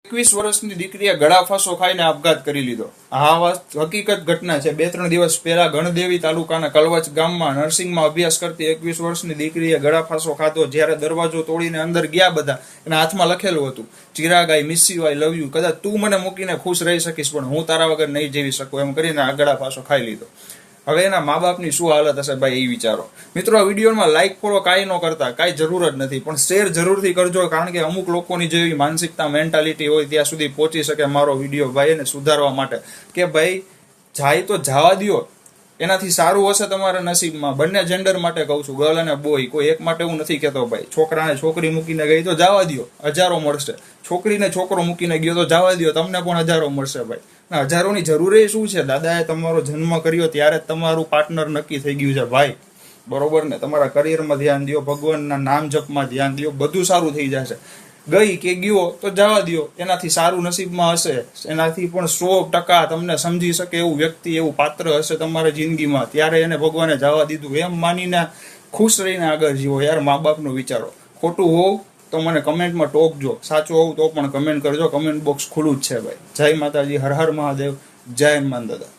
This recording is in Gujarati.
21 વર્ષની દીકરીએ ગળા ફાંસો ખાઈને આપઘાત કરી લીધો. આ વાત હકીકત ઘટના છે. 2-3 દિવસ પહેલા ગણદેવી તાલુકાના કલવચ ગામમાં નર્સિંગમાં અભ્યાસ કરતી 21 વર્ષની દીકરીએ ગળા ફાંસો ખાધો. જ્યારે દરવાજો તોડીને અંદર ગયા બધા, એના હાથમાં લખેલું હતું, Chirag I miss you, I love you, કદાચ તું મને મૂકીને ખુશ રહી શકીશ પણ હું તારા વગર નહીં જીવી શકું, એમ કરીને આ ગળા ફાંસો ખાઈ લીધો. હવે એના મા બાપની શું હાલત હશે ભાઈ, એ વિચારો. મિત્રો, આ વિડીયોમાં લાઈક ફોલો કાંઈ ન કરતા, કાંઈ જરૂર જ નથી, પણ શેર જરૂરથી કરજો, કારણ કે અમુક લોકોની જેવી માનસિકતા, મેન્ટાલિટી હોય ત્યાં સુધી પહોંચી શકે મારો વિડીયો ભાઈ એને સુધારવા માટે, કે ભાઈ જાય તો જવા દો, એનાથી સારું હશે તમારા નસીબમાં. બંને જેન્ડર માટે કહું છું, ગર્લ અને બોય, કોઈ એક માટે હું નથી કહેતો ભાઈ. છોકરાને છોકરી મૂકીને ગઈ તો જવા દો, હજારો મળશે. છોકરીને છોકરો મૂકીને ગયો તો જવા દો, તમને પણ હજારો મળશે ભાઈ. હજારોની જરૂર શું છે? દાદાએ તમારો જન્મ કર્યો ત્યારે જ તમારું પાર્ટનર નક્કી થઈ ગયું છે ભાઈ, બરોબર ને? તમારા કરિયરમાં ધ્યાન દો, ભગવાનના નામ જપમાં ધ્યાન દો, બધું સારું થઈ જશે. ગઈ કે ગયો તો જવા દો, એનાથી સારું નસીબમાં હશે, એનાથી પણ 100% તમને સમજી શકે એવું વ્યક્તિ, એવું પાત્ર હશે તમારા જિંદગીમાં, ત્યારે એને ભગવાને જવા દીધું એમ માનીને ખુશ રહીને આગળ જીવો યાર. મા બાપનું વિચારો. ખોટું હોવ તો મને કમેન્ટમાં ટોકજો, સાચું હોવ તો પણ કમેન્ટ કરજો. કમેન્ટ બોક્સ ખુલ્લું જ છે ભાઈ. જય માતાજી, હર હર મહાદેવ, જય હનુમાન દાદા.